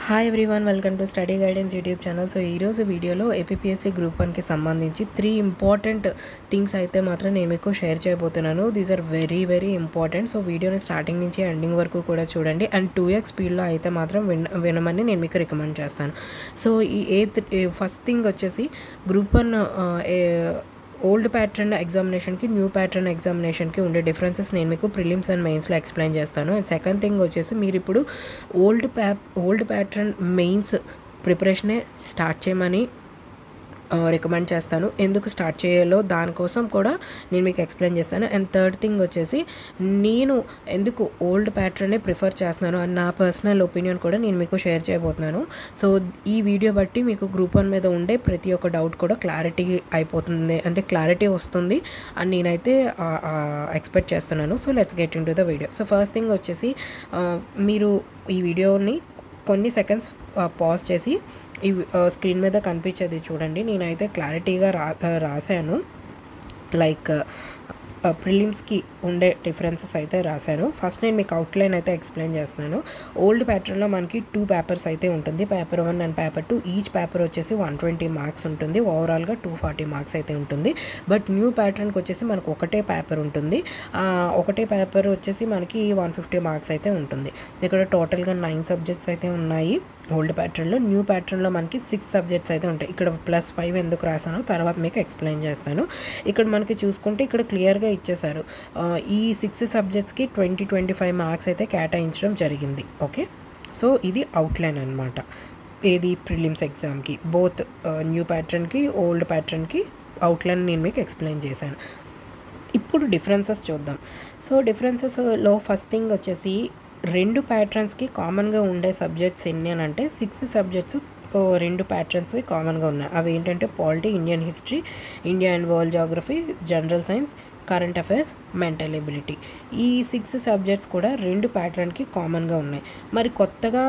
Hi everyone, welcome to study guidance YouTube channel. So ఈరోజు వీడియోలో APSC group 1కి సంబంధించి 3 ఇంపార్టెంట్ థింగ్స్ అయితే మాత్రం నేను మీకు షేర్ చేయబోతున్నాను. These are very very important. So వీడియోని స్టార్టింగ్ నుంచి ఎండింగ్ వరకు కూడా చూడండి. అండ్ 2x స్పీడ్లో అయితే మాత్రం వినమని నేను మీకు రికమెండ్ చేస్తాను. సో ఈ ఫస్ట్ థింగ్ వచ్చేసి గ్రూప్ 1 ఓల్డ్ ప్యాటర్న్ ఎగ్జామినేషన్కి న్యూ ప్యాటర్న్ ఎగ్జామినేషన్కి ఉండే డిఫరెన్సెస్ నేను మీకు ప్రిలిమ్స్ అండ్ మెయిన్స్లో ఎక్స్ప్లెయిన్ చేస్తాను. అండ్ సెకండ్ థింగ్ వచ్చేసి మీరు ఇప్పుడు ఓల్డ్ ప్యాటర్న్ మెయిన్స్ ప్రిపరేషనే స్టార్ట్ చేయమని రికమెండ్ చేస్తాను. ఎందుకు స్టార్ట్ చేయాలో దానికోసం కూడా నేను మీకు ఎక్స్ప్లెయిన్ చేస్తాను. అండ్ థర్డ్ థింగ్ వచ్చేసి నేను ఎందుకు ఓల్డ్ ప్యాటర్నే ప్రిఫర్ చేస్తున్నాను అండ్ నా పర్సనల్ ఒపీనియన్ కూడా నేను మీకు షేర్ చేయబోతున్నాను. సో ఈ వీడియో బట్టి మీకు గ్రూప్ 1 మీద ఉండే ప్రతి ఒక్క డౌట్ కూడా క్లారిటీ అయిపోతుంది, అంటే క్లారిటీ వస్తుంది అని నేనైతే ఎక్స్పెక్ట్ చేస్తున్నాను. So let's get in to the video. So first thing వచ్చేసి మీరు ఈ వీడియోని కొన్ని సెకండ్స్ పాజ్ చేసి ఈ స్క్రీన్ మీద కనిపించేది చూడండి. నేనైతే క్లారిటీగా రాశాను, లైక్ ప్రిలిమ్స్కి ఉండే డిఫరెన్సెస్ అయితే రాశాను. ఫస్ట్ నేను మీకు అవుట్లైన్ అయితే ఎక్స్ప్లెయిన్ చేస్తున్నాను. ఓల్డ్ ప్యాటర్న్లో మనకి 2 పేపర్స్ అయితే ఉంటుంది, paper 1 and paper 2. Each paper వచ్చేసి 120 మార్క్స్ ఉంటుంది, ఓవరాల్గా 240 మార్క్స్ అయితే ఉంటుంది. బట్ న్యూ ప్యాటర్న్కి వచ్చేసి మనకు ఒకటే పేపర్ ఉంటుంది, ఒకటే పేపర్ వచ్చేసి మనకి 150 మార్క్స్ అయితే ఉంటుంది. ఇక్కడ టోటల్గా 9 సబ్జెక్ట్స్ అయితే ఉన్నాయి ఓల్డ్ ప్యాటర్న్లో. న్యూ ప్యాటర్న్లో మనకి 6 సబ్జెక్ట్స్ అయితే ఉంటాయి. ఇక్కడ +5 ఎందుకు రాసానో తర్వాత మీకు ఎక్స్ప్లెయిన్ చేస్తాను. ఇక్కడ మనకి చూసుకుంటే ఇక్కడ క్లియర్గా ఇచ్చేశారు. ఈ 6 సబ్జెక్ట్స్కి 20-25 మార్క్స్ అయితే కేటాయించడం జరిగింది. ఓకే, సో ఇది అవుట్లైన్ అనమాట. ఏది ప్రిలిమ్స్ ఎగ్జామ్కి బోత్ న్యూ ప్యాటర్న్కి ఓల్డ్ ప్యాటర్న్కి అవుట్లైన్ నేను మీకు ఎక్స్ప్లెయిన్ చేశాను. ఇప్పుడు డిఫరెన్సెస్ చూద్దాం. సో డిఫరెన్సెస్లో ఫస్ట్ థింగ్ వచ్చేసి 2 ప్యాటర్న్స్కి కామన్గా ఉండే సబ్జెక్ట్స్ ఎన్ని అని అంటే 6 సబ్జెక్ట్స్ 2 ప్యాటర్న్స్కి కామన్గా ఉన్నాయి. అవి ఏంటంటే polity, Indian history, India and world geography, general science, current affairs, mental ability. ఈ 6 సబ్జెక్ట్స్ కూడా 2 ప్యాటర్న్కి కామన్గా ఉన్నాయి. మరి కొత్తగా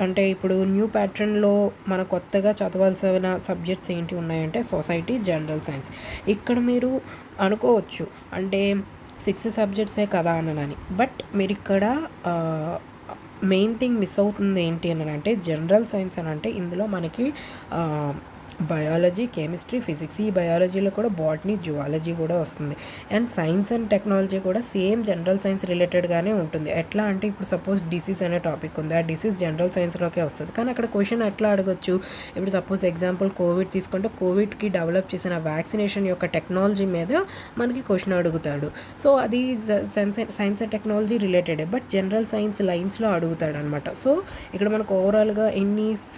అంటే ఇప్పుడు న్యూ ప్యాటర్న్లో మన కొత్తగా చదవాల్సిన సబ్జెక్ట్స్ ఏంటి ఉన్నాయంటే సొసైటీ, జనరల్ సైన్స్. ఇక్కడ మీరు అనుకోవచ్చు అంటే 6 సబ్జెక్ట్సే కదా అని, బట్ మీరు ఇక్కడ మెయిన్ థింగ్ మిస్ అవుతుంది ఏంటి అని అంటే జనరల్ సైన్స్ అని అంటే ఇందులో మనకి బయాలజీ, కెమిస్ట్రీ, ఫిజిక్స్, ఈ బయాలజీలో కూడా బాటనీ, జువాలజీ కూడా వస్తుంది. అండ్ సైన్స్ అండ్ టెక్నాలజీ కూడా సేమ్ జనరల్ సైన్స్ రిలేటెడ్గానే ఉంటుంది. ఎట్లా అంటే ఇప్పుడు సపోజ్ డిసీజ్ అనే టాపిక్ ఉంది, ఆ డిసీజ్ జనరల్ సైన్స్లోకే వస్తుంది. కానీ అక్కడ క్వశ్చన్ ఎట్లా అడగచ్చు, ఇప్పుడు సపోజ్ ఎగ్జాంపుల్ కోవిడ్ తీసుకుంటే కోవిడ్కి డెవలప్ చేసిన వ్యాక్సినేషన్ యొక్క టెక్నాలజీ మీద మనకి క్వశ్చన్ అడుగుతాడు. సో అది సైన్స్ అండ్ టెక్నాలజీ రిలేటెడే, బట్ జనరల్ సైన్స్ లైన్స్లో అడుగుతాడు అనమాట. సో ఇక్కడ మనకు ఓవరాల్గా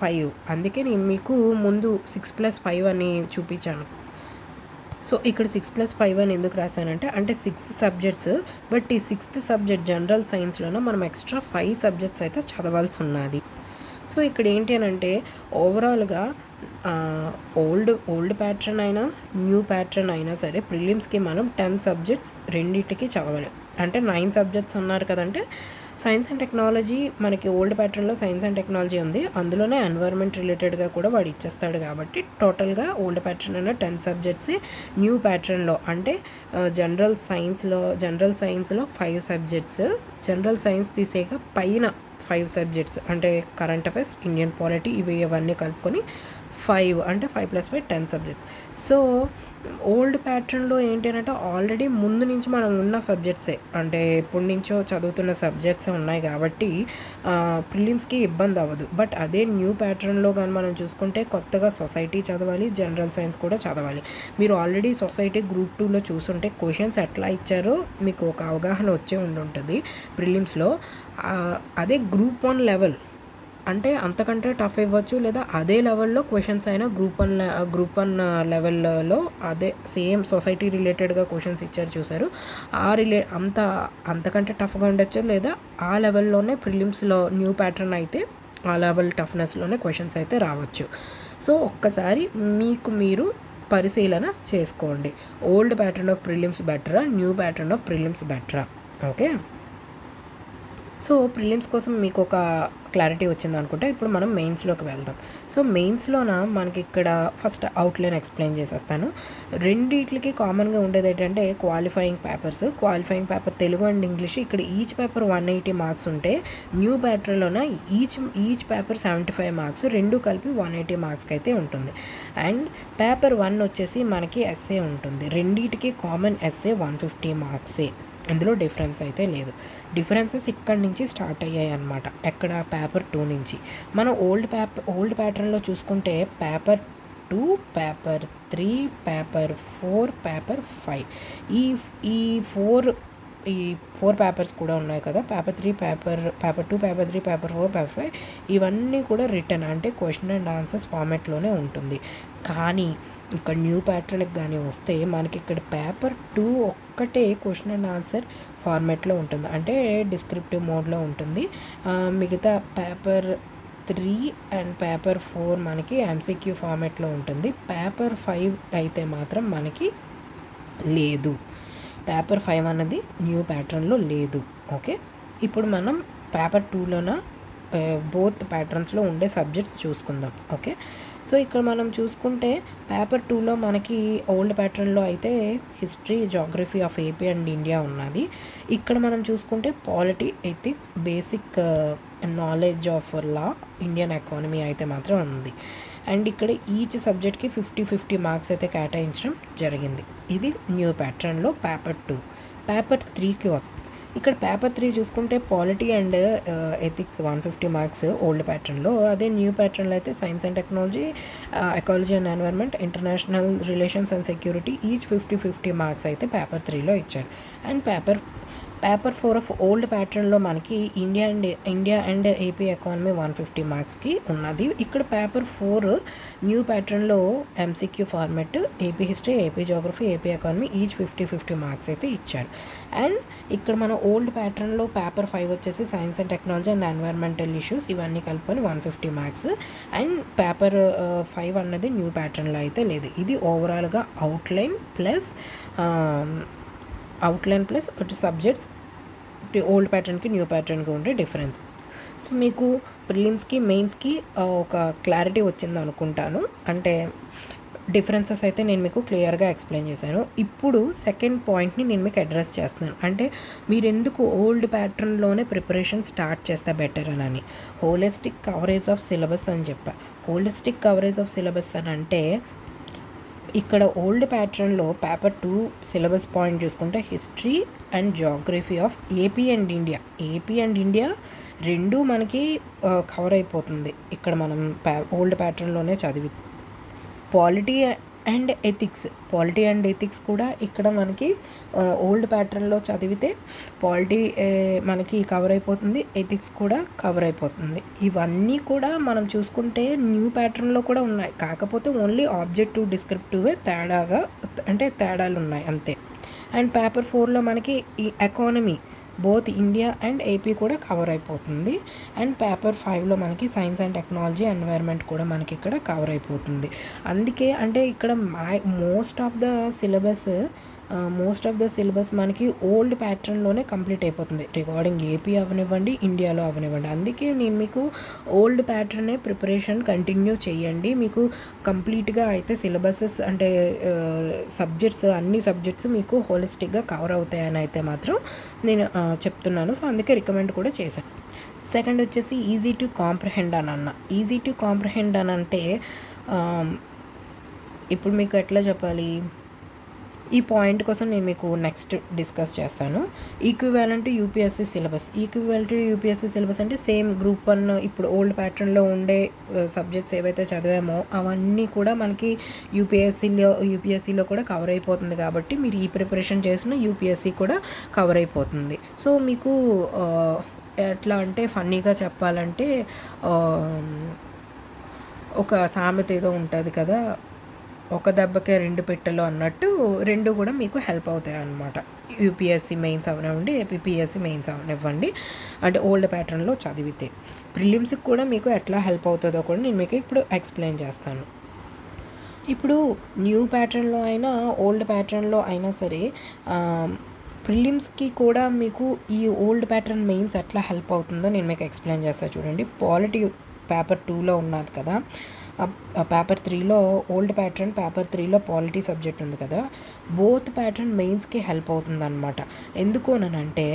5, అందుకే నేను మీకు ముందు 6+5 అని చూపించాను. సో ఇక్కడ 6+5 అని ఎందుకు రాశానంటే 6 సబ్జెక్ట్స్, బట్ ఈ 6th సబ్జెక్ట్ జనరల్ సైన్స్లోనే మనం ఎక్స్ట్రా 5 సబ్జెక్ట్స్ అయితే చదవాల్సి ఉన్నది. సో ఇక్కడ ఏంటి అని అంటే ఓవరాల్గా ఓల్డ్ ప్యాటర్న్ అయినా న్యూ ప్యాటర్న్ అయినా సరే ప్రిలిమ్స్కి మనం 10 సబ్జెక్ట్స్ రెండింటికి చదవాలి. అంటే 9 సబ్జెక్ట్స్ ఉన్నారు కదంటే సైన్స్ అండ్ టెక్నాలజీ మనకి ఓల్డ్ ప్యాటర్న్లో సైన్స్ అండ్ టెక్నాలజీ ఉంది, అందులోనే ఎన్వైర్న్మెంట్ రిలేటెడ్గా కూడా వాడు ఇచ్చేస్తాడు. కాబట్టి టోటల్గా ఓల్డ్ ప్యాటర్న్ అయినా 10 సబ్జెక్ట్స్, న్యూ ప్యాటర్న్లో అంటే జనరల్ సైన్స్లో 5 సబ్జెక్ట్స్, జనరల్ సైన్స్ తీసేక పైన 5 సబ్జెక్ట్స్ అంటే కరెంట్ అఫైర్స్, ఇండియన్ పాలిటీ, ఇవన్నీ కలుపుకొని 5 అంటే 5+5 10 సబ్జెక్ట్స్. సో ఓల్డ్ ప్యాటర్న్లో ఏంటి అంటే ఆల్రెడీ ముందు నుంచి మనం ఉన్న సబ్జెక్ట్సే, అంటే ఎప్పటి నుంచో చదువుతున్న సబ్జెక్ట్సే ఉన్నాయి కాబట్టి ప్రిలిమ్స్కి ఇబ్బంది అవ్వదు. బట్ అదే న్యూ ప్యాటర్న్లో కానీ మనం చూసుకుంటే కొత్తగా సొసైటీ చదవాలి, జనరల్ సైన్స్ కూడా చదవాలి. మీరు ఆల్రెడీ సొసైటీ గ్రూప్ 2లో చూసుంటే క్వశ్చన్స్ ఎట్లా ఇచ్చారో మీకు ఒక అవగాహన వచ్చే ఉంటుంది ప్రిలిమ్స్లో. అదే గ్రూప్ 1 లెవెల్ అంటే అంతకంటే టఫ్ ఇవ్వచ్చు, లేదా అదే లెవెల్లో క్వశ్చన్స్ అయినా గ్రూప్ 1 లెవెల్లో అదే సేమ్ సొసైటీ రిలేటెడ్గా క్వశ్చన్స్ ఇచ్చారు చూసారు, అంతకంటే టఫ్గా ఉండొచ్చు, లేదా ఆ లెవెల్లోనే ప్రిలిమ్స్లో న్యూ ప్యాటర్న్ అయితే ఆ లెవెల్ టఫ్నెస్లోనే క్వశ్చన్స్ అయితే రావచ్చు. సో ఒక్కసారి మీరు పరిశీలన చేసుకోండి, ఓల్డ్ ప్యాటర్న్ ఆఫ్ ప్రిలిమ్స్ బెటరా, న్యూ ప్యాటర్న్ ఆఫ్ ప్రిలిమ్స్ బెటరా. ఓకే, సో ప్రిలిమ్స్ కోసం మీకు ఒక క్లారిటీ వచ్చింది అనుకుంటే ఇప్పుడు మనం మెయిన్స్లోకి వెళ్దాం. సో మెయిన్స్లోన మనకి ఇక్కడ ఫస్ట్ అవుట్లైన్ ఎక్స్ప్లెయిన్ చేసేస్తాను. రెండిట్లకి కామన్గా ఉండేది ఏంటంటే qualifying qualifying paper Telugu and English. ఇక్కడ ఈచ్ పేపర్ 180 మార్క్స్ ఉంటే న్యూ బ్యాటరీలోన ఈచ్ పేపర్ 75 మార్క్స్, రెండు కలిపి 180 మార్క్స్కి అయితే ఉంటుంది. అండ్ పేపర్ 1 వచ్చేసి మనకి ఎస్ఏ ఉంటుంది. రెండింటికి కామన్ ఎస్ఏ 150 మార్క్సే, అందులో డిఫరెన్స్ అయితే లేదు. డిఫరెన్సెస్ ఇక్కడి నుంచి స్టార్ట్ అయ్యాయి అన్నమాట. ఎక్కడ పేపర్ 2 నుంచి. మనం ఓల్డ్ ప్యాటర్న్లో చూసుకుంటే పేపర్ 2, పేపర్ 3, పేపర్ 4, పేపర్ 5 ఈ ఫోర్ పేపర్స్ కూడా ఉన్నాయి కదా. Paper 3, paper 2, paper 3, paper 4, paper 5 ఇవన్నీ కూడా రిటర్న్ అంటే క్వశ్చన్ అండ్ ఆన్సర్స్ ఫార్మాట్లోనే ఉంటుంది. కానీ ఇక్కడ న్యూ ప్యాటర్న్కి కానీ వస్తే మనకి ఇక్కడ పేపర్ 2 ఒక్కటే క్వశ్చన్ అండ్ ఆన్సర్ ఫార్మాట్లో ఉంటుంది, అంటే డిస్క్రిప్టివ్ మోడ్లో ఉంటుంది. మిగతా పేపర్ 3 అండ్ పేపర్ 4 మనకి ఎంసీక్యూ ఫార్మాట్లో ఉంటుంది. పేపర్ 5 అయితే మాత్రం మనకి లేదు. పేపర్ 5 అన్నది న్యూ ప్యాటర్న్లో లేదు. ఓకే, ఇప్పుడు మనం పేపర్ 2లోన బోత్ ప్యాటర్న్స్లో ఉండే సబ్జెక్ట్స్ చూసుకుందాం. ఓకే, సో ఇక్కడ మనం చూసుకుంటే పేపర్ 2లో మనకి ఓల్డ్ ప్యాటర్న్లో అయితే history, geography of AP and India ఉన్నది. ఇక్కడ మనం చూసుకుంటే polity, ethics, basic knowledge of law, Indian economy అయితే మాత్రం ఉంది. అండ్ ఇక్కడ ఈచ్ సబ్జెక్ట్కి 50 మార్క్స్ అయితే కేటాయించడం జరిగింది. ఇది న్యూ ప్యాటర్న్లో పేపర్ 2. పేపర్ 3కి ఇక్కడ పేపర్ 3 చూసుకుంటే polity and ethics 150 marks old ప్యాటర్న్లో. అదే న్యూ ప్యాటర్న్లో అయితే science and technology, ecology and environment, international relations and security each 50 marks అయితే పేపర్ 3లో ఇచ్చారు. అండ్ పేపర్ 4 ఆఫ్ ఓల్డ్ ప్యాటర్న్లో మనకి ఇండియా అండ్ ఏపీ ఎకానమీ 150 మార్క్స్కి ఉన్నది. ఇక్కడ పేపర్ 4 న్యూ ప్యాటర్న్లో MCQ format, AP history, AP geography, AP economy each 50 marks అయితే ఇచ్చారు. అండ్ ఇక్కడ మన ఓల్డ్ ప్యాటర్న్లో పేపర్ 5 వచ్చేసి science and technology and environmental issues ఇవన్నీ కలుపుకొని 150 మార్క్స్. అండ్ పేపర్ 5 అన్నది న్యూ ప్యాటర్న్లో అయితే లేదు. ఇది ఓవరాల్గా అవుట్లైన్ ప్లస్ సబ్జెక్ట్స్ ఓల్డ్ ప్యాటర్న్కి న్యూ ప్యాటర్న్కి ఉండే డిఫరెన్స్. సో మీకు ప్రిలిమ్స్కి మెయిన్స్కి ఒక క్లారిటీ వచ్చింది అనుకుంటాను. అంటే డిఫరెన్సెస్ అయితే నేను మీకు క్లియర్గా ఎక్స్ప్లెయిన్ చేశాను. ఇప్పుడు సెకండ్ పాయింట్ని నేను మీకు అడ్రస్ చేస్తున్నాను. అంటే మీరు ఎందుకు ఓల్డ్ ప్యాటర్న్లోనే ప్రిపరేషన్ స్టార్ట్ చేస్తే బెటర్ అని. హోలిస్టిక్ కవరేజ్ ఆఫ్ సిలబస్ అని చెప్పా. హోలిస్టిక్ కవరేజ్ ఆఫ్ సిలబస్ అని అంటే ఇక్కడ ఓల్డ్ ప్యాటర్న్లో పేపర్ 2 సిలబస్ పాయింట్ చూసుకుంటే history and geography of AP and India రెండు మనకి కవర్ అయిపోతుంది. ఇక్కడ మనం ఓల్డ్ ప్యాటర్న్లోనే చదివి పాలిటీ అండ్ ఎథిక్స్ కూడా ఇక్కడ మనకి ఓల్డ్ ప్యాటర్న్లో చదివితే పాలిటీ మనకి కవర్ అయిపోతుంది, ఎథిక్స్ కూడా కవర్ అయిపోతుంది. ఇవన్నీ కూడా మనం చూసుకుంటే న్యూ ప్యాటర్న్లో కూడా ఉన్నాయి. కాకపోతే ఓన్లీ ఆబ్జెక్టివ్ డిస్క్రిప్టివే తేడాలు ఉన్నాయి అంతే. అండ్ పేపర్ 4లో మనకి ఈ economy both India and AP కూడా కవర్ అయిపోతుంది. అండ్ పేపర్ 5లో మనకి సైన్స్ అండ్ టెక్నాలజీ, ఎన్వైర్న్మెంట్ కూడా మనకి ఇక్కడ కవర్ అయిపోతుంది. అందుకే అంటే ఇక్కడ మోస్ట్ ఆఫ్ ద సిలబస్ మనకి ఓల్డ్ ప్యాటర్న్లోనే కంప్లీట్ అయిపోతుంది. రిగార్డింగ్ ఏపీ అవనివ్వండి, ఇండియాలో అవనివ్వండి. అందుకే నేను మీకు ఓల్డ్ ప్యాటర్నే ప్రిపరేషన్ కంటిన్యూ చేయండి. మీకు కంప్లీట్గా అయితే సిలబసెస్ అంటే అన్ని సబ్జెక్ట్స్ మీకు హోలిస్టిక్గా కవర్ అవుతాయని అయితే మాత్రం నేను చెప్తున్నాను. సో అందుకే రికమెండ్ కూడా చేశాను. సెకండ్ వచ్చేసి ఈజీ టు కాంప్రహెండ్ అని అన్న. ఈజీ టు కాంప్రహెండ్ అని అంటే ఇప్పుడు మీకు ఎట్లా చెప్పాలి, ఈ పాయింట్ కోసం నేను మీకు నెక్స్ట్ డిస్కస్ చేస్తాను. ఈక్వివాలెంట్ యూపీఎస్సీ సిలబస్ అంటే సేమ్ గ్రూప్ 1 ఇప్పుడు ఓల్డ్ ప్యాటర్న్లో ఉండే సబ్జెక్ట్స్ ఏవైతే చదివామో అవన్నీ కూడా మనకి యూపీఎస్సీలో కూడా కవర్ అయిపోతుంది. కాబట్టి మీరు ఈ ప్రిపరేషన్ చేసిన యూపీఎస్సీ కూడా కవర్ అయిపోతుంది. సో మీకు ఎట్లా అంటే ఫన్నీగా చెప్పాలంటే ఒక సామెత ఏదో ఉంటుంది కదా, ఒక దెబ్బకే 2 పెట్టెలు అన్నట్టు రెండు కూడా మీకు హెల్ప్ అవుతాయి అన్నమాట. యూపీఎస్సీ మెయిన్స్ అవనివ్వండి, ఏపీపీఎస్సీ మెయిన్స్ అవనివ్వండి, అంటే ఓల్డ్ ప్యాటర్న్లో చదివితే ప్రిలిమ్స్కి కూడా మీకు ఎట్లా హెల్ప్ అవుతుందో కూడా నేను మీకు ఇప్పుడు ఎక్స్ప్లెయిన్ చేస్తాను. ఇప్పుడు న్యూ ప్యాటర్న్లో అయినా ఓల్డ్ ప్యాటర్న్లో అయినా సరే ప్రిలిమ్స్కి కూడా మీకు ఈ ఓల్డ్ ప్యాటర్న్ మెయిన్స్ ఎట్లా హెల్ప్ అవుతుందో నేను మీకు ఎక్స్ప్లెయిన్ చేస్తాను చూడండి. పాలిటీ పేపర్ 2లో ఉన్నది కదా, పేపర్ 3లో ఓల్డ్ ప్యాటర్న్, పేపర్ 3లో పాలిటీ సబ్జెక్ట్ ఉంది కదా, బోత్ ప్యాటర్న్ మెయిన్స్కి హెల్ప్ అవుతుంది అనమాట. ఎందుకు అనంటే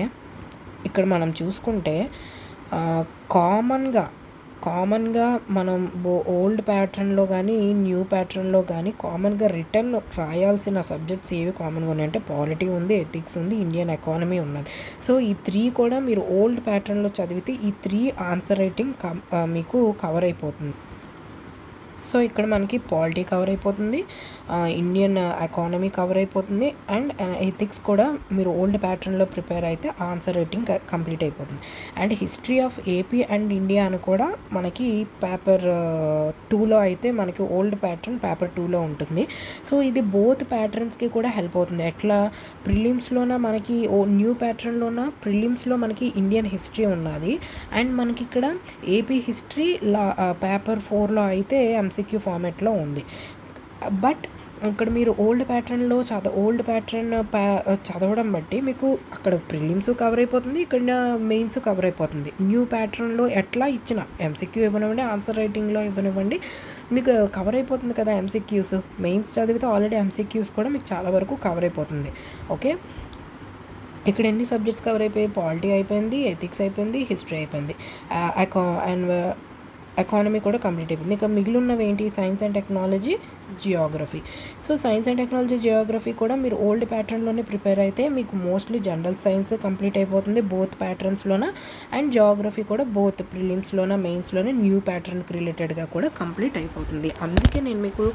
ఇక్కడ మనం చూసుకుంటే కామన్గా మనం ఓల్డ్ ప్యాటర్న్లో కానీ న్యూ ప్యాటర్న్లో కానీ కామన్గా రిటర్న్ రాయాల్సిన సబ్జెక్ట్స్ ఏవి కామన్గా ఉన్నాయంటే పాలిటీ ఉంది, ఎథిక్స్ ఉంది, ఇండియన్ ఎకానమీ ఉన్నది. సో ఈ 3 కూడా మీరు ఓల్డ్ ప్యాటర్న్లో చదివితే ఈ 3 ఆన్సర్ రైటింగ్ మీకు కవర్ అయిపోతుంది. సో ఇక్కడ మనకి పాలిటీ కవర్ అయిపోతుంది, ఇండియన్ ఎకానమీ కవర్ అయిపోతుంది, అండ్ ఎథిక్స్ కూడా మీరు ఓల్డ్ ప్యాటర్న్లో ప్రిపేర్ అయితే ఆన్సర్ రైటింగ్ కంప్లీట్ అయిపోతుంది. And history of AP and India అని కూడా మనకి పేపర్ 2లో అయితే మనకి ఓల్డ్ ప్యాటర్న్ పేపర్ 2లో ఉంటుంది. సో ఇది బోత్ ప్యాటర్న్స్కి కూడా హెల్ప్ అవుతుంది. ఎట్లా ప్రిలిమ్స్లోన మనకి న్యూ ప్యాటర్న్లోన ప్రిలిమ్స్లో మనకి ఇండియన్ హిస్టరీ ఉన్నది, అండ్ మనకి ఇక్కడ ఏపీ హిస్టరీ పేపర్ 4లో అయితే MCQ ఫార్మాట్లో ఉంది. బట్ ఇక్కడ మీరు ఓల్డ్ ప్యాటర్న్లో ఓల్డ్ ప్యాటర్న్ చదవడం బట్టి మీకు అక్కడ ప్రిలిమ్స్ కవర్ అయిపోతుంది, ఇక్కడ మెయిన్స్ కవర్ అయిపోతుంది. న్యూ ప్యాటర్న్లో ఎట్లా ఇచ్చిన MCQ ఇవ్వనివ్వండి, ఆన్సర్ రైటింగ్లో ఇవ్వనివ్వండి, మీకు కవర్ అయిపోతుంది కదా MCQs. మెయిన్స్ చదివితే ఆల్రెడీ MCQs కూడా మీకు చాలా వరకు కవర్ అయిపోతుంది. ఓకే, ఇక్కడ ఎన్ని సబ్జెక్ట్స్ కవర్ అయిపోయాయి? పాలిటీ అయిపోయింది, ఎథిక్స్ అయిపోయింది, హిస్టరీ అయిపోయింది, అండ్ ఎకానమీ కూడా కంప్లీట్ అయిపోయింది. ఇక మిగిలి ఉన్నవి ఏంటి? Science and technology, Geography. So science and technology, Geography కూడా మీరు ఓల్డ్ ప్యాటర్న్లోనే ప్రిపేర్ అయితే మీకు మోస్ట్లీ జనరల్ సైన్స్ కంప్లీట్ అయిపోతుంది బోత్ ప్యాటర్న్స్లోన, అండ్ జియోగ్రఫీ కూడా బోత్ ప్రిలిమ్స్లోన మెయిన్స్లోనే న్యూ ప్యాటర్న్కి రిలేటెడ్గా కూడా కంప్లీట్ అయిపోతుంది. అందుకే నేను మీకు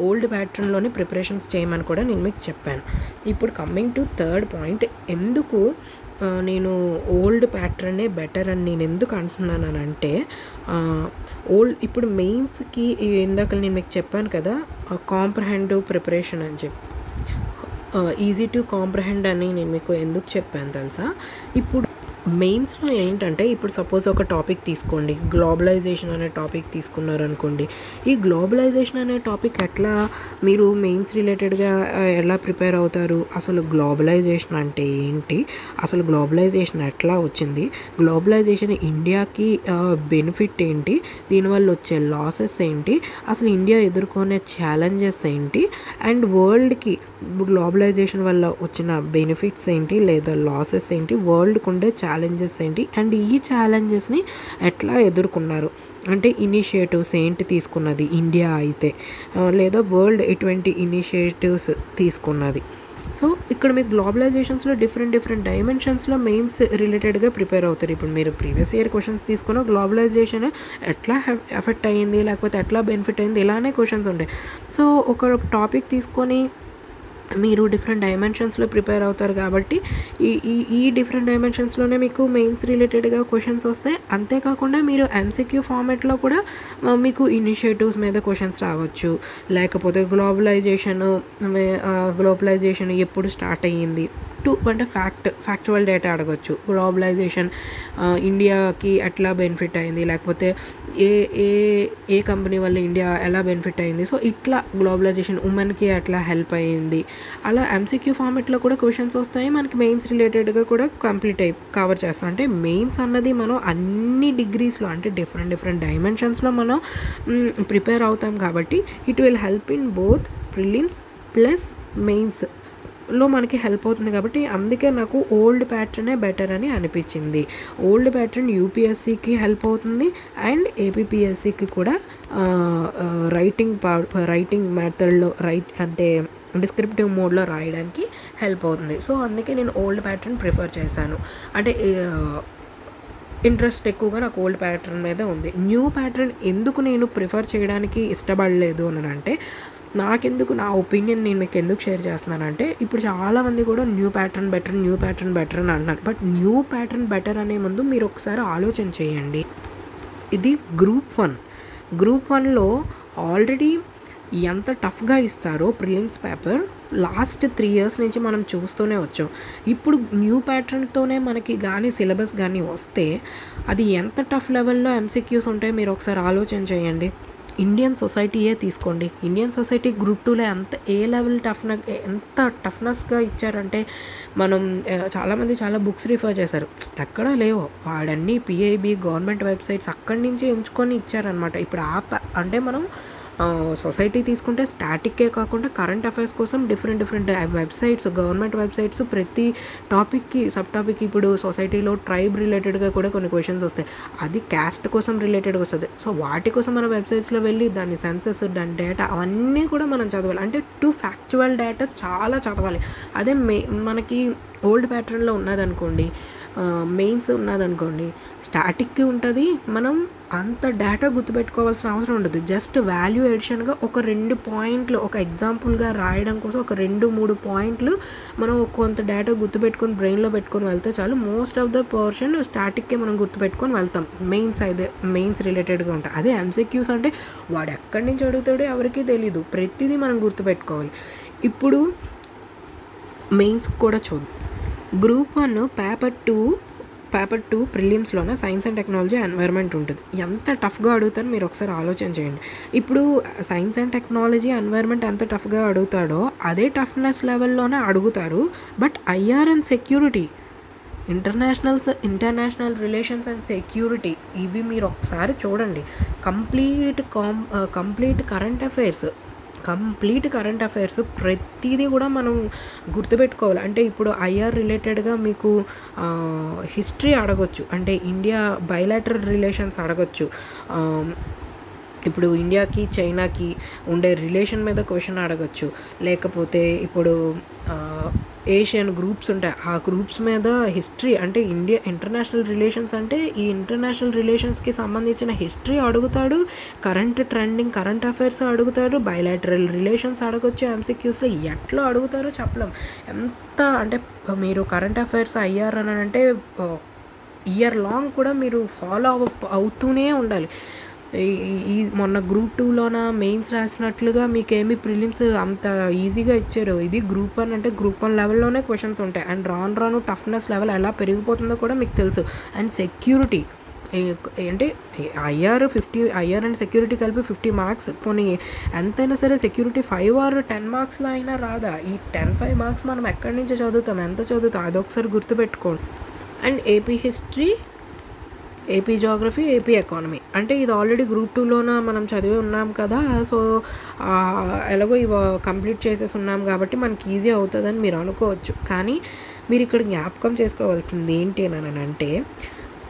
ఓల్డ్ ప్యాటర్న్లోనే ప్రిపరేషన్స్ చేయమని కూడా నేను మీకు చెప్పాను. ఇప్పుడు కమ్మింగ్ టు థర్డ్ పాయింట్, ఎందుకు నేను ప్యాటర్నే బెటర్ అని నేను ఎందుకు అంటున్నానంటే, ఇప్పుడు మెయిన్స్కి ఇందాక నేను మీకు చెప్పాను కదా కాంప్రహెండివ్ ప్రిపరేషన్ అని చెప్పి, ఈజీ టు కాంప్రహెండ్ అని నేను మీకు ఎందుకు చెప్పాను తెలుసా? ఇప్పుడు మెయిన్స్లో ఏంటంటే, ఇప్పుడు సపోజ్ ఒక టాపిక్ తీసుకోండి, గ్లోబలైజేషన్ అనే టాపిక్ తీసుకున్నారనుకోండి. ఈ గ్లోబలైజేషన్ అనే టాపిక్ ఎట్లా మీరు మెయిన్స్ రిలేటెడ్గా ఎలా ప్రిపేర్ అవుతారు? అసలు గ్లోబలైజేషన్ అంటే ఏంటి, అసలు గ్లోబలైజేషన్ ఎట్లా వచ్చింది, గ్లోబలైజేషన్ ఇండియాకి బెనిఫిట్ ఏంటి, దీనివల్ల వచ్చే లాసెస్ ఏంటి, అసలు ఇండియా ఎదుర్కొనే ఛాలెంజెస్ ఏంటి, అండ్ వరల్డ్కి గ్లోబలైజేషన్ వల్ల వచ్చిన బెనిఫిట్స్ ఏంటి లేదా లాసెస్ ఏంటి, వరల్డ్కి ఉండే ఛాలెంజెస్ ఏంటి, అండ్ ఈ ఛాలెంజెస్ని ఎట్లా ఎదుర్కొన్నారు, అంటే ఇనిషియేటివ్స్ ఏంటి తీసుకున్నది ఇండియా అయితే, లేదా వరల్డ్ ఎటువంటి ఇనిషియేటివ్స్ తీసుకున్నది. సో ఇక్కడ మీకు గ్లోబలైజేషన్స్లో డిఫరెంట్ డైమెన్షన్స్లో మెయిన్స్ రిలేటెడ్గా ప్రిపేర్ అవుతారు. ఇప్పుడు మీరు ప్రీవియస్ ఇయర్ క్వశ్చన్స్ తీసుకున్న గ్లోబలైజేషన్ ఎట్లా ఎఫెక్ట్ అయ్యింది లేకపోతే ఎట్లా బెనిఫిట్ అయింది ఇలానే క్వశ్చన్స్ ఉంటాయి. సో ఒక టాపిక్ తీసుకొని మీరు డిఫరెంట్ డైమెన్షన్స్లో ప్రిపేర్ అవుతారు కాబట్టి ఈ డిఫరెంట్ డైమెన్షన్స్లోనే మీకు మెయిన్స్ రిలేటెడ్గా క్వశ్చన్స్ వస్తాయి. అంతేకాకుండా మీరు MCQ ఫార్మాట్లో కూడా మీకు ఇనిషియేటివ్స్ మీద క్వశ్చన్స్ రావచ్చు, లేకపోతే గ్లోబలైజేషన్ ఎప్పుడు స్టార్ట్ అయ్యింది అంటే ఫ్యాక్చువల్ డేటా అడగచ్చు. గ్లోబలైజేషన్ ఇండియాకి ఎట్లా బెనిఫిట్ అయింది, లేకపోతే ఏ కంపెనీ వల్ల ఇండియా ఎలా బెనిఫిట్ అయింది, సో ఇట్లా గ్లోబలైజేషన్ ఉమెన్కి ఎట్లా హెల్ప్ అయ్యింది, అలా MCQ ఫార్మాట్లో కూడా క్వశ్చన్స్ వస్తాయి. మనకి మెయిన్స్ రిలేటెడ్గా కూడా కవర్ చేస్తాం. అంటే మెయిన్స్ అన్నది మనం అన్ని డిగ్రీస్లో అంటే డిఫరెంట్ డైమెన్షన్స్లో మనం ప్రిపేర్ అవుతాం కాబట్టి it will help in both prelims plus మెయిన్స్లో మనకి హెల్ప్ అవుతుంది. కాబట్టి అందుకే నాకు ఓల్డ్ ప్యాటర్నే బెటర్ అని అనిపించింది. ఓల్డ్ ప్యాటర్న్ UPSCకి హెల్ప్ అవుతుంది అండ్ APPSCకి కూడా రైటింగ్ మెథడ్లో అంటే డిస్క్రిప్టివ్ మోడ్లో రాయడానికి హెల్ప్ అవుతుంది. సో అందుకే నేను ఓల్డ్ ప్యాటర్న్ ప్రిఫర్ చేశాను. అంటే ఇంట్రెస్ట్ ఎక్కువగా నాకు ఓల్డ్ ప్యాటర్న్ మీద ఉంది. న్యూ ప్యాటర్న్ ఎందుకు నేను ప్రిఫర్ చేయడానికి ఇష్టపడలేదు అని అంటే, నా ఒపీనియన్ నేను మీకు ఎందుకు షేర్ చేస్తున్నానంటే, ఇప్పుడు చాలామంది కూడా న్యూ ప్యాటర్న్ బెటర్ అని అంటున్నారు. బట్ న్యూ ప్యాటర్న్ బెటర్ అనే ముందు మీరు ఒకసారి ఆలోచన చేయండి. ఇది గ్రూప్ 1లో ఆల్రెడీ ఎంత టఫ్గా ఇస్తారో ప్రిలిమ్స్ పేపర్ లాస్ట్ 3 years నుంచి మనం చూస్తూనే వచ్చాం. ఇప్పుడు న్యూ ప్యాటర్న్తోనే మనకి కానీ సిలబస్ కానీ వస్తే అది ఎంత టఫ్ లెవెల్లో MCQs ఉంటాయో మీరు ఒకసారి ఆలోచన చేయండి. ఇండియన్ సొసైటీయే తీసుకోండి. ఇండియన్ సొసైటీ గ్రూప్ 2లో ఏ లెవెల్ ఎంత టఫ్నెస్గా ఇచ్చారంటే మనం చాలామంది చాలా బుక్స్ రిఫర్ చేశారు, ఎక్కడా లేవు వాడన్నీ పిఐబి గవర్నమెంట్ వెబ్సైట్స్ అక్కడి నుంచి ఎంచుకొని ఇచ్చారనమాట. ఇప్పుడు అంటే మనం సొసైటీ తీసుకుంటే స్టాటిక్కే కాకుండా కరెంట్ అఫైర్స్ కోసం డిఫరెంట్ వెబ్సైట్స్, గవర్నమెంట్ వెబ్సైట్స్ ప్రతి టాపిక్కి సబ్ టాపిక్, ఇప్పుడు సొసైటీలో ట్రైబ్ రిలేటెడ్గా కూడా కొన్ని క్వశ్చన్స్ వస్తాయి, అది క్యాస్ట్ కోసం రిలేటెడ్గా వస్తుంది. సో వాటి కోసం మన వెబ్సైట్స్లో వెళ్ళి దాని సెన్సెస్, దాని డేటా అవన్నీ కూడా మనం చదవాలి. అంటే ఫ్యాక్చువల్ డేటా చాలా చదవాలి. అదే మనకి ఓల్డ్ ప్యాటర్న్లో ఉన్నదనుకోండి, మెయిన్స్ ఉన్నదనుకోండి, స్టాటిక్కి ఉంటుంది, మనం అంత డేటా గుర్తుపెట్టుకోవాల్సిన అవసరం ఉండదు. జస్ట్ వాల్యూ ఎడిషన్గా ఒక 2 పాయింట్లు, ఒక ఎగ్జాంపుల్గా రాయడం కోసం ఒక 2-3 పాయింట్లు మనం కొంత డేటా గుర్తుపెట్టుకొని బ్రెయిన్లో పెట్టుకొని వెళ్తే చాలు. మోస్ట్ ఆఫ్ ద పోర్షన్ స్టాటిక్కే మనం గుర్తుపెట్టుకొని వెళ్తాం. మెయిన్స్ రిలేటెడ్గా ఉంటాయి. అదే ఎంసీక్యూస్ అంటే వాడు ఎక్కడి నుంచి అడుగుతాడో ఎవరికీ తెలీదు, ప్రతిదీ మనం గుర్తుపెట్టుకోవాలి. ఇప్పుడు మెయిన్స్ కూడా చూద్దాం. గ్రూప్ 1 పేపర్ 2 ప్రిలిమ్స్లోనే సైన్స్ అండ్ టెక్నాలజీ ఎన్వైర్న్మెంట్ ఉంటుంది. ఎంత టఫ్గా అడుగుతారో మీరు ఒకసారి ఆలోచన చేయండి. ఇప్పుడు సైన్స్ అండ్ టెక్నాలజీ ఎన్వైర్న్మెంట్ ఎంత టఫ్గా అడుగుతాడో అదే టఫ్నెస్ లెవెల్లోనే అడుగుతారు. But IR and security, international relations and security, ఇవి మీరు ఒకసారి చూడండి. కంప్లీట్ కరెంట్ అఫైర్స్ ప్రతిదీ కూడా మనం గుర్తుపెట్టుకోవాలి. అంటే ఇప్పుడు ఐఆర్ రిలేటెడ్గా మీకు హిస్టరీ అడగొచ్చు, అంటే ఇండియా బైలాటరల్ రిలేషన్స్ అడగొచ్చు, ఇప్పుడు ఇండియాకి చైనాకి ఉండే రిలేషన్ మీద క్వశ్చన్ అడగచ్చు, లేకపోతే ఇప్పుడు ఏషియన్ గ్రూప్స్ ఉంటాయి, ఆ గ్రూప్స్ మీద హిస్టరీ, అంటే ఇంటర్నేషనల్ రిలేషన్స్ అంటే ఈ ఇంటర్నేషనల్ రిలేషన్స్కి సంబంధించిన హిస్టరీ అడుగుతాడు, కరెంట్ అఫైర్స్ అడుగుతాడు, బైలాటరల్ రిలేషన్స్ అడగొచ్చు. ఎంసీక్యూస్లో ఎట్లా అడుగుతారో చెప్పలేం. ఎంత అంటే మీరు కరెంట్ అఫైర్స్ ఐఆర్ అని అంటే ఇయర్ లాంగ్ కూడా మీరు ఫాలో అవుతూనే ఉండాలి. ఈ మొన్న గ్రూప్ 2లోన మెయిన్స్ రాసినట్లుగా మీకేమి ప్రిలిమ్స్ అంత ఈజీగా ఇచ్చారు. ఇది గ్రూప్ 1 అంటే గ్రూప్ 1 లెవెల్లోనే క్వశ్చన్స్ ఉంటాయి. అండ్ రాను టఫ్నెస్ లెవెల్ ఎలా పెరిగిపోతుందో కూడా మీకు తెలుసు. అండ్ సెక్యూరిటీ అంటే ఐఆర్ అండ్ సెక్యూరిటీ కలిపి 50 మార్క్స్. పోనీ ఎంతైనా సరే సెక్యూరిటీ 5 or 10 మార్క్స్లో అయినా రాదా? ఈ 10-5 మార్క్స్ మనం ఎక్కడి నుంచి చదువుతాం, ఎంత చదువుతాం అదొకసారి గుర్తుపెట్టుకోండి. And AP history, AP geography, AP economy, అంటే ఇది ఆల్రెడీ గ్రూప్ 2లోన మనం చదివి ఉన్నాం కదా. సో ఎలాగో ఇవి కంప్లీట్ చేసేసి ఉన్నాం కాబట్టి మనకి ఈజీ అవుతుందని మీరు అనుకోవచ్చు. కానీ మీరు ఇక్కడ జ్ఞాపకం చేసుకోవాల్సింది ఏంటి అని అంటే,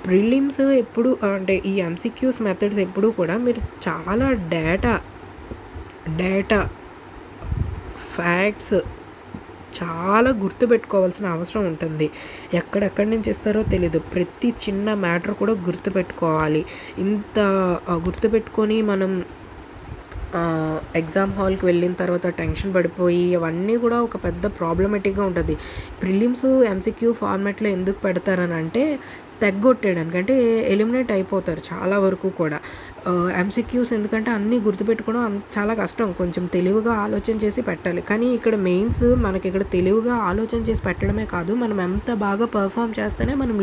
ప్రిలిమ్స్ ఎప్పుడు అంటే ఈ ఎంసీక్యూస్ మెథడ్స్ ఎప్పుడు కూడా మీరు చాలా డేటా ఫ్యాక్ట్స్ చాలా గుర్తుపెట్టుకోవాల్సిన అవసరం ఉంటుంది. ఎక్కడెక్కడి నుంచి ఇస్తారో తెలీదు, ప్రతి చిన్న మ్యాటర్ కూడా గుర్తుపెట్టుకోవాలి. ఇంత గుర్తుపెట్టుకొని మనం ఎగ్జామ్ హాల్కి వెళ్ళిన తర్వాత టెన్షన్ పడిపోయి అవన్నీ కూడా ఒక పెద్ద ప్రాబ్లమేటిక్గా ఉంటుంది. ప్రిలిమ్స్ ఎంసీక్యూ ఫార్మాట్లో ఎందుకు పెడతారని అంటే తెగ్గొట్టేయడానికి, అంటే ఎలిమినేట్ అయిపోతారు చాలా వరకు కూడా. ఎంసీక్యూస్ ఎందుకంటే అన్నీ గుర్తుపెట్టుకోవడం చాలా కష్టం, కొంచెం తెలివిగా ఆలోచన చేసి పెట్టాలి. కానీ ఇక్కడ మెయిన్స్ మనకి ఇక్కడ తెలివిగా ఆలోచన చేసి పెట్టడమే కాదు, మనం ఎంత బాగా పర్ఫామ్ చేస్తేనే మనం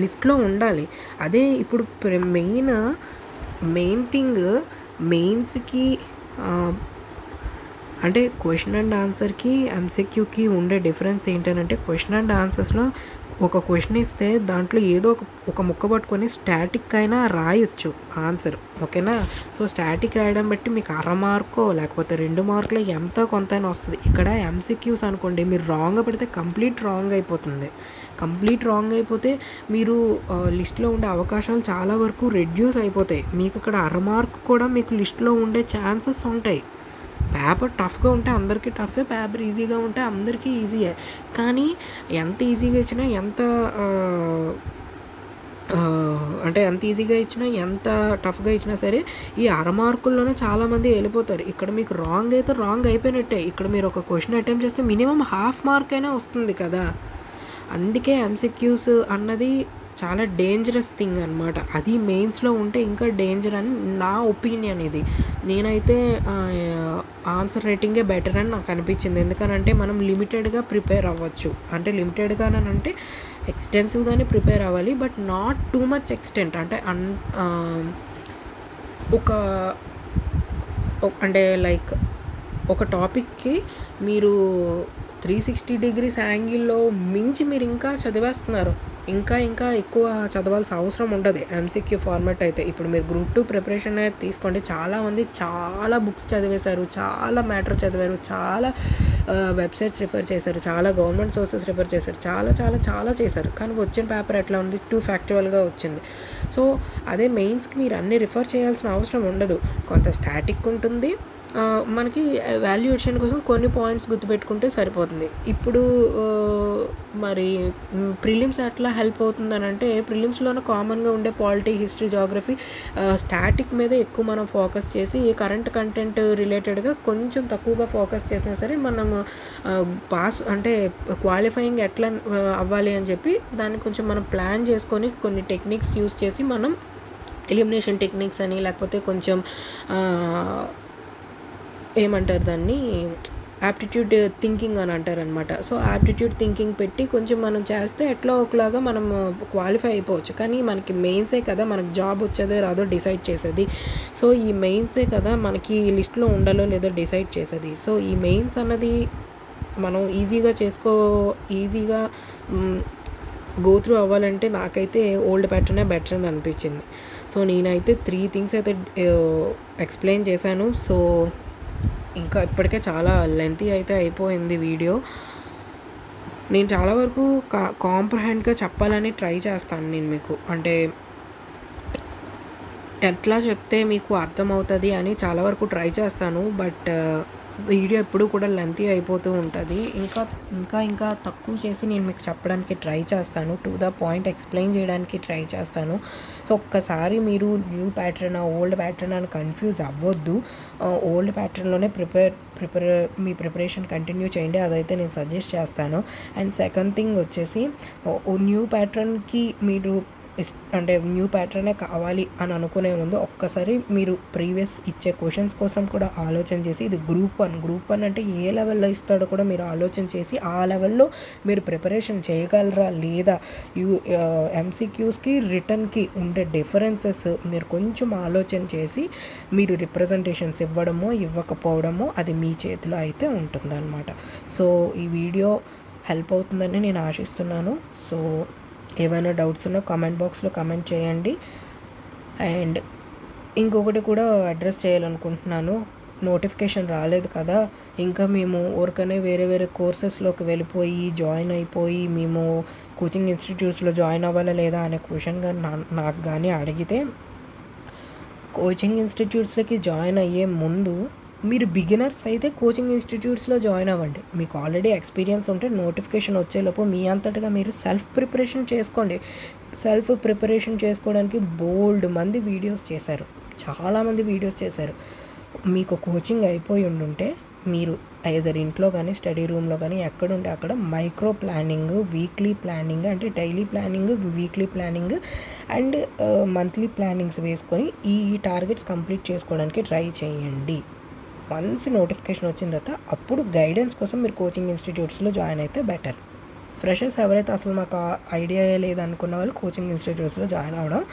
లిస్ట్లో ఉండాలి. అదే ఇప్పుడు మెయిన్ థింగ్ మెయిన్స్కి అంటే క్వశ్చన్ అండ్ ఆన్సర్కి ఎంసీక్యూకి ఉండే డిఫరెన్స్ ఏంటంటే, క్వశ్చన్ అండ్ ఆన్సర్స్లో ఒక క్వశ్చన్ ఇస్తే దాంట్లో ఏదో ఒక ముక్క పట్టుకొని స్టాటిక్ అయినా రాయొచ్చు ఆన్సర్, ఓకేనా. సో స్టాటిక్ రాయడం బట్టి మీకు 1/2 మార్కో లేకపోతే 2 మార్కులు ఎంతో కొంతైనా వస్తుంది. ఇక్కడ ఎంసీక్యూస్ అనుకోండి, మీరు రాంగ్గా పెడితే కంప్లీట్ రాంగ్ అయిపోతే మీరు లిస్ట్లో ఉండే అవకాశాలు చాలా వరకు రెడ్యూస్ అయిపోతాయి. మీకు ఇక్కడ 1/2 మార్క్ కూడా మీకు లిస్ట్లో ఉండే ఛాన్సెస్ ఉంటాయి. పేపర్ టఫ్గా ఉంటే అందరికీ టఫే, పేపర్ ఈజీగా ఉంటే అందరికీ ఈజీయే. కానీ ఎంత ఈజీగా ఇచ్చినా ఎంత ఈజీగా ఇచ్చినా ఎంత టఫ్గా ఇచ్చినా సరే ఈ 1/2 మార్కుల్లోనే చాలామంది వెళ్ళిపోతారు. ఇక్కడ మీకు రాంగ్ అయితే రాంగ్ అయిపోయినట్టే. ఇక్కడ మీరు ఒక క్వశ్చన్ అటెంప్ట్ చేస్తే మినిమం 1/2 మార్క్ అయినా వస్తుంది కదా. అందుకే ఎంసీక్యూస్ అన్నది చాలా డేంజరస్ థింగ్ అనమాట. అది మెయిన్స్లో ఉంటే ఇంకా డేంజర్ అని నా ఒపీనియన్. ఇది నేనైతే ఆన్సర్ రైటింగే బెటర్ అని నాకు అనిపించింది. ఎందుకనంటే మనం లిమిటెడ్గా ప్రిపేర్ అవ్వచ్చు, అంటే లిమిటెడ్గానంటే ఎక్స్టెన్సివ్గానే ప్రిపేర్ అవ్వాలి, but not too much extent. అంటే ఒక అంటే లైక్ ఒక టాపిక్కి మీరు 360 డిగ్రీస్ యాంగిల్లో మించి మీరు ఇంకా చదివేస్తున్నారు. ఇంకా ఎక్కువ చదవాల్సిన అవసరం ఉండదు ఎంసీక్యూ ఫార్మాట్ అయితే. ఇప్పుడు మీరు గ్రూప్ 2 ప్రిపరేషన్ అయితే తీసుకోండి, చాలామంది చాలా బుక్స్ చదివేశారు, చాలా మ్యాటర్ చదివారు, చాలా వెబ్సైట్స్ రిఫర్ చేశారు, చాలా గవర్నమెంట్ సోర్సెస్ రిఫర్ చేశారు, చాలా చేశారు. కానీ వచ్చిన పేపర్ ఎట్లా ఉంది, టూ ఫ్యాక్చువల్గా వచ్చింది. సో అదే మెయిన్స్కి మీరు అన్నీ రిఫర్ చేయాల్సిన అవసరం ఉండదు. కొంత స్టాటిక్ ఉంటుంది, మనకి వాల్యుయేషన్ కోసం కొన్ని పాయింట్స్ గుర్తుపెట్టుకుంటే సరిపోతుంది. ఇప్పుడు మరి ప్రిలిమ్స్ ఎట్లా హెల్ప్ అవుతుందని అంటే, ప్రిలిమ్స్లోనే కామన్గా ఉండే పాలిటీ, హిస్టరీ, జాగ్రఫీ, స్టాటిక్ మీద ఎక్కువ మనం ఫోకస్ చేసి కరెంట్ కంటెంట్ రిలేటెడ్గా కొంచెం తక్కువగా ఫోకస్ చేసినా సరే మనం పాస్ అంటే క్వాలిఫైయింగ్ ఎట్లా అవ్వాలి అని చెప్పి దాన్ని కొంచెం మనం ప్లాన్ చేసుకొని కొన్ని టెక్నిక్స్ యూస్ చేసి మనం ఎలిమినేషన్ టెక్నిక్స్ అని, లేకపోతే కొంచెం ఏమంటారు దాన్ని, యాప్టిట్యూడ్ థింకింగ్ అని అంటారనమాట. సో యాప్టిట్యూడ్ థింకింగ్ పెట్టి కొంచెం మనం చేస్తే ఎట్లా ఒకలాగా మనం క్వాలిఫై అయిపోవచ్చు. కానీ మనకి మెయిన్సే కదా మనకి జాబ్ వచ్చేదో రాదో డిసైడ్ చేసేది. సో ఈ మెయిన్సే కదా మనకి లిస్ట్లో ఉండాలో లేదో డిసైడ్ చేసేది. సో ఈ మెయిన్స్ అన్నది మనం ఈజీగా గో త్రూ అవ్వాలంటే నాకైతే ఓల్డ్ ప్యాటర్నే బెటర్ అని అనిపించింది. సో నేనైతే 3 థింగ్స్ అయితే ఎక్స్ప్లెయిన్ చేశాను. సో ఇంకా ఇప్పటికే చాలా లెంతీ అయితే అయిపోయింది వీడియో. నేను చాలా వరకు కాంప్రహెండ్గా చెప్పాలని ట్రై చేస్తాను నేను మీకు. అంటే ఎట్లా చెప్తే మీకు అర్థమవుతుంది అని చాలా వరకు ట్రై చేస్తాను. బట్ వీడియో ఎప్పుడు కూడా లెంతీ అయిపోతూ ఉంటుంది. ఇంకా తక్కువ చేసి నేను మీకు చెప్పడానికి ట్రై చేస్తాను, టు ద పాయింట్ ఎక్స్ప్లెయిన్ చేయడానికి ట్రై చేస్తాను. సో ఒక్కసారి మీరు న్యూ ప్యాటర్న్ ఓల్డ్ ప్యాటర్న్ అని కన్ఫ్యూజ్ అవ్వద్దు. ఓల్డ్ ప్యాటర్న్లోనే మీ ప్రిపరేషన్ కంటిన్యూ చేయండి, అదైతే నేను సజెస్ట్ చేస్తాను. అండ్ సెకండ్ థింగ్ వచ్చేసి, న్యూ ప్యాటర్న్కి మీరు అంటే న్యూ ప్యాటర్నే కావాలి అని అనుకునే ముందు ఒక్కసారి మీరు ప్రీవియస్ ఇచ్చే క్వశ్చన్స్ కోసం కూడా ఆలోచన చేసి, ఇది గ్రూప్ 1 అంటే ఏ లెవెల్లో ఇస్తాడో కూడా మీరు ఆలోచన చేసి ఆ లెవెల్లో మీరు ప్రిపరేషన్ చేయగలరా లేదా, ఎంసీక్యూస్కి రిటర్న్కి ఉండే డిఫరెన్సెస్ మీరు కొంచెం ఆలోచన చేసి మీరు రిప్రజెంటేషన్స్ ఇవ్వడమో ఇవ్వకపోవడమో అది మీ చేతిలో అయితే ఉంటుందన్నమాట. సో ఈ వీడియో హెల్ప్ అవుతుందని నేను ఆశిస్తున్నాను. సో ఏమైనా డౌట్స్ ఉన్నా కామెంట్ బాక్స్లో కామెంట్ చేయండి. అండ్ ఇంకొకటి కూడా అడ్రస్ చేయాలనుకుంటున్నాను, నోటిఫికేషన్ రాలేదు కదా, ఇంకా మేము ఊరికనే వేరే కోర్సెస్లోకి వెళ్ళిపోయి జాయిన్ అయిపోయి మేము కోచింగ్ ఇన్స్టిట్యూట్స్లో జాయిన్ అవ్వాలా లేదా అనే క్వశ్చన్ కానీ నాకు కానీ అడిగితే, కోచింగ్ ఇన్స్టిట్యూట్స్లోకి జాయిన్ అయ్యే ముందు మీరు బిగినర్స్ అయితే కోచింగ్ ఇన్స్టిట్యూట్స్లో జాయిన్ అవ్వండి. మీకు ఆల్రెడీ ఎక్స్పీరియన్స్ ఉంటే నోటిఫికేషన్ వచ్చేలోపు మీ అంతటగా మీరు సెల్ఫ్ ప్రిపరేషన్ చేసుకోండి. సెల్ఫ్ ప్రిపరేషన్ చేసుకోవడానికి బోల్డ్ మంది వీడియోస్ చేశారు, చాలామంది వీడియోస్ చేశారు. మీకు కోచింగ్ అయిపోయి ఉండుంటే మీరు ఐదర్ ఇంట్లో కానీ స్టడీ రూమ్లో కానీ ఎక్కడుంటే అక్కడ మైక్రో ప్లానింగ్, వీక్లీ ప్లానింగ్ అంటే daily planning, weekly planning and monthly plannings వేసుకొని ఈ టార్గెట్స్ కంప్లీట్ చేసుకోవడానికి ట్రై చేయండి. వన్స్ నోటిఫికేషన్ వచ్చిన తర్వాత అప్పుడు గైడెన్స్ కోసం మీరు కోచింగ్ ఇన్స్టిట్యూట్స్లో జాయిన్ అయితే బెటర్. ఫ్రెషర్స్ ఎవరైతే అసలు మాకు ఐడియా లేదనుకున్న వాళ్ళు కోచింగ్ ఇన్స్టిట్యూట్స్లో జాయిన్ అవ్వడం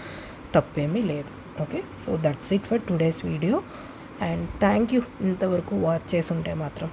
తప్పేమీ లేదు. Okay, so that's it for today's video. And thank you ఇంతవరకు వాచ్ చేసి ఉంటే మాత్రం.